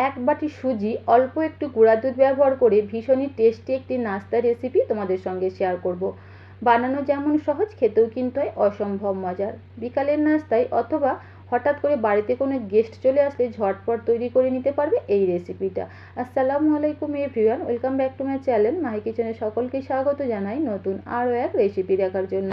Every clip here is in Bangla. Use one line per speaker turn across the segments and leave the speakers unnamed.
এক বাটি সুজি অল্প একটু গুঁড়া দুধ ব্যবহার করে ভীষণই টেস্টি একটি নাস্তার রেসিপি তোমাদের সঙ্গে শেয়ার করব। বানানো যেমন সহজ, খেতেও কিন্তু হয় অসম্ভব মজার। বিকালের নাস্তায় অথবা হঠাৎ করে বাড়িতে কোনো গেস্ট চলে আসলে ঝটপট তৈরি করে নিতে পারবে এই রেসিপিটা। আসসালামু আলাইকুম everyone, welcome back to my channel Mahi কিচেনে। সকলকে স্বাগত জানাই নতুন আরও এক রেসিপি দেখার জন্য।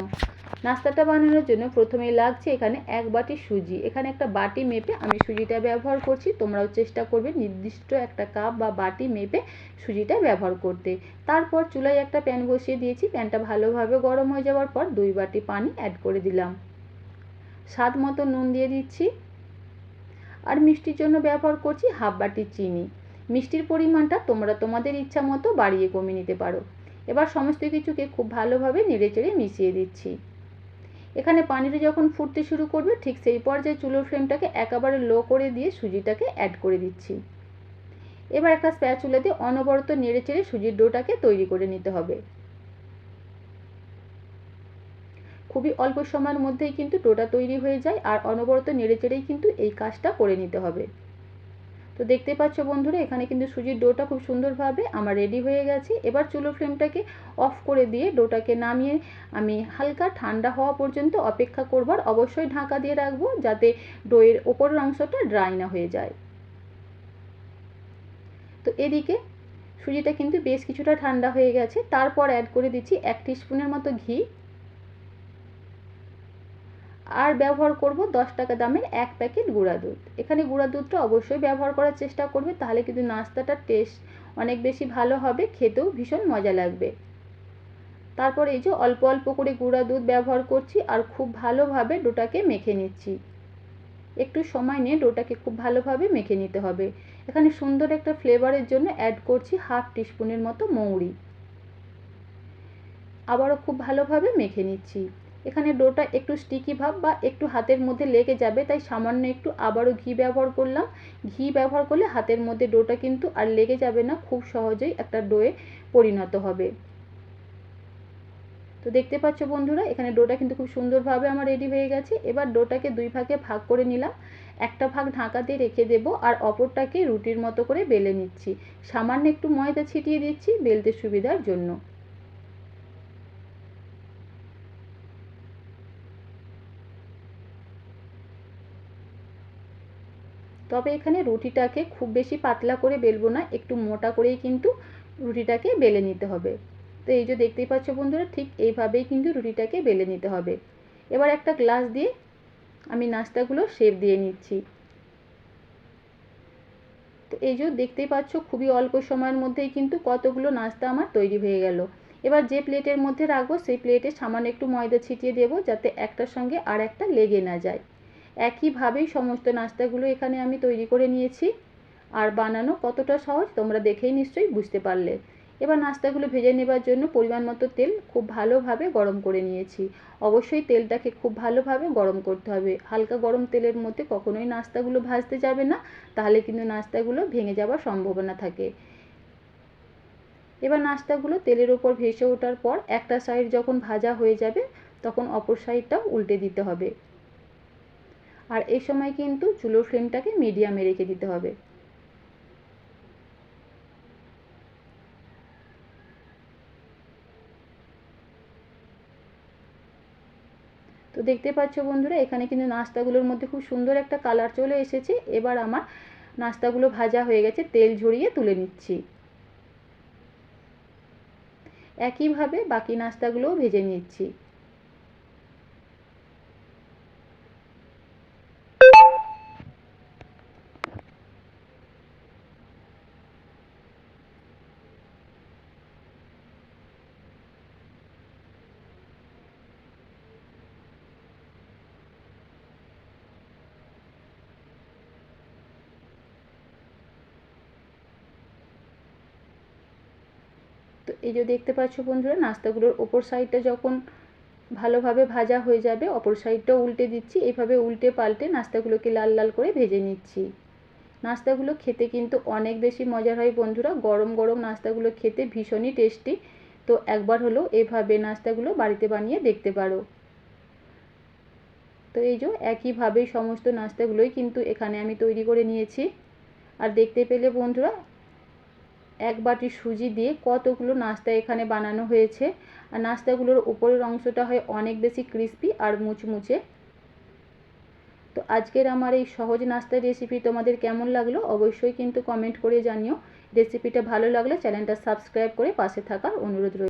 নাস্তাটা বানানোর জন্য প্রথমেই লাগছে এখানে এক বাটি সুজি। এখানে একটা বাটি মেপে আমি সুজিটা ব্যবহার করছি, তোমরাও চেষ্টা করবে নির্দিষ্ট একটা কাপ বা বাটি মেপে সুজিটা ব্যবহার করতে। তারপর চুলায় একটা প্যান বসিয়ে দিয়েছি, প্যানটা ভালোভাবে গরম হয়ে যাওয়ার পর 2 বাটি পানি অ্যাড করে দিলাম। স্বাদ মতো নুন দিয়ে দিচ্ছি, আর মিষ্টির জন্য ব্যবহার করছি হাফ বাটি চিনি। মিষ্টির পরিমাণটা তোমরা তোমাদের ইচ্ছা মতো বাড়িয়ে কমিয়ে নিতে পারো। এবার সমস্ত কিছুকে খুব ভালোভাবে নেড়েচেড়ে মিশিয়ে দিচ্ছি। এখানে পানিটা যখন ফুটতে শুরু করবে ঠিক সেই পর্যায়ে চুলোর ফ্লেমটাকে একেবারে লো করে দিয়ে সুজিটাকে অ্যাড করে দিচ্ছি। এবার একটা স্প্যাচুলা দিয়ে অনবরত নেড়েচেড়ে সুজির ডোটাকে তৈরি করে নিতে হবে। খুবই অল্প সময়ের মধ্যেই কিন্তু ডোটা তৈরি হয়ে যায়, আর অনবরত নেড়েচেড়েই কিন্তু এই কাজটা করে নিতে হবে। তো দেখতে পাচ্ছ বন্ধুরা, এখানে কিন্তু সুজির ডোটা খুব সুন্দরভাবে আমার রেডি হয়ে গেছে। এবার চুলো ফ্লেমটাকে অফ করে দিয়ে ডোটাকে নামিয়ে আমি হালকা ঠান্ডা হওয়া পর্যন্ত অপেক্ষা করব, আর অবশ্যই ঢাকা দিয়ে রাখবো যাতে ডোয়ের ওপরের অংশটা ড্রাই না হয়ে যায়। তো এদিকে সুজিটা কিন্তু বেশ কিছুটা ঠান্ডা হয়ে গেছে। তারপর অ্যাড করে দিচ্ছি 1 টিস্পুনের মতো ঘি, আর ব্যবহার করব 10 টাকা দামের 1 প্যাকেট গুঁড়া দুধ। এখানে গুঁড়া দুধটা অবশ্যই ব্যবহার করার চেষ্টা করবে, তাহলে কিন্তু নাস্তাটার টেস্ট অনেক বেশি ভালো হবে, খেতেও ভীষণ মজা লাগবে। তারপর এই যে অল্প অল্প করে গুঁড়া দুধ ব্যবহার করছি, আর খুব ভালোভাবে ডোটাকে মেখে নিচ্ছি। একটু সময় নিয়ে ডোটাকে খুব ভালোভাবে মেখে নিতে হবে। এখানে সুন্দর একটা ফ্লেভারের জন্য অ্যাড করছি হাফ টিস্পুনের মতো মৌরি। আবারও খুব ভালোভাবে মেখে নিচ্ছি। এখানে ডোটা একটু স্টিকি ভাব বা একটু হাতের মধ্যে লেগে যাবে, তাই সামান্য একটু আবারও ঘি ব্যবহার করলাম। ঘি ব্যবহার করলে হাতের মধ্যে ডোটা কিন্তু আর লেগে যাবে না, খুব সহজেই একটা ডোয়ে পরিণত হবে। তো দেখতে পাচ্ছ বন্ধুরা, এখানে ডোটা কিন্তু খুব সুন্দরভাবে আমার রেডি হয়ে গেছে। এবার ডোটাকে 2 ভাগে ভাগ করে নিলাম। একটা ভাগ ঢাকা দিয়ে রেখে দেব, আর অপরটাকে রুটির মতো করে বেলে নিচ্ছি। সামান্য একটু ময়দা ছিটিয়ে দিচ্ছি বেলতে সুবিধার জন্য। তবে এখানে রুটিটাকে খুব বেশি পাতলা করে বেলবো না, একটু মোটা করেই কিন্তু রুটিটাকে বেলে নিতে হবে। তো এই যে দেখতেই পাচ্ছ বন্ধুরা, ঠিক এইভাবেই কিন্তু রুটিটাকে বেলে নিতে হবে। এবার একটা গ্লাস দিয়ে আমি নাস্তাগুলো শেপ দিয়ে নিচ্ছি। তো এই যে দেখতেই পাচ্ছ, খুবই অল্প সময়ের মধ্যেই কিন্তু কতগুলো নাস্তা আমার তৈরি হয়ে গেল। এবার যে প্লেটের মধ্যে রাখবো সেই প্লেটে সামান্য একটু ময়দা ছিটিয়ে দেবো, যাতে একটার সঙ্গে আর একটা লেগে না যায়। একইভাবেই সমস্ত নাস্তাগুলো এখানে আমি তৈরি করে নিয়েছি, আর বানানো কতটা সহজ তোমরা দেখেই নিশ্চয়ই বুঝতে পারলে। এবার নাস্তাগুলো ভেজে নেবার জন্য পরিমাণ মতো তেল খুব ভালোভাবে গরম করে নিয়েছি। অবশ্যই তেলটাকে খুব ভালোভাবে গরম করতে হবে। হালকা গরম তেলের মধ্যে কখনোই নাস্তাগুলো ভাজতে যাবে না, তাহলে কিন্তু নাস্তাগুলো ভেঙে যাওয়ার সম্ভাবনা থাকে। এবার নাস্তাগুলো তেলের ওপর ভেসে ওঠার পর একটা সাইড যখন ভাজা হয়ে যাবে তখন অপর সাইডটাও উল্টে দিতে হবে, আর এই সময় কিন্তু চুলোর ফ্লেমটাকে মিডিয়ামে রেখে দিতে হবে। তো দেখতে পাচ্ছ বন্ধুরা, এখানে কিন্তু নাস্তাগুলোর মধ্যে খুব সুন্দর একটা কালার চলে এসেছে। এবার আমার নাস্তাগুলো ভাজা হয়ে গেছে, তেল ঝরিয়ে তুলে নিচ্ছি। একইভাবে বাকি নাস্তাগুলোও ভেজে নিচ্ছি। তো এই যে দেখতে পাচ্ছ বন্ধুরা, নাস্তাগুলোর ওপর সাইডটা যখন ভালোভাবে ভাজা হয়ে যাবে অপর সাইডটাও উল্টে দিচ্ছি। এইভাবে উল্টে পাল্টে নাস্তাগুলোকে লাল লাল করে ভেজে নিচ্ছি। নাস্তাগুলো খেতে কিন্তু অনেক বেশি মজার হয় বন্ধুরা, গরম গরম নাস্তাগুলো খেতে ভীষণই টেস্টি। তো একবার হলেও এভাবে নাস্তাগুলো বাড়িতে বানিয়ে দেখতে পারো। তো এই যে একইভাবেই সমস্ত নাস্তাগুলোই কিন্তু এখানে আমি তৈরি করে নিয়েছি। আর দেখতে পেলে বন্ধুরা, 1 বাটি সুজি দিয়ে কতগুলো নাস্তা এখানে বানানো হয়েছে। আর নাস্তাগুলোর উপরের অংশটা হয় অনেক বেশি ক্রিস্পি আর মুচমুচে। তো আজকের আমার এই সহজ নাস্তার রেসিপি তোমাদের কেমন লাগলো অবশ্যই কিন্তু কমেন্ট করে জানিও। রেসিপিটা ভালো লাগলে চ্যানেলটা সাবস্ক্রাইব করে পাশে থাকার অনুরোধ রইল।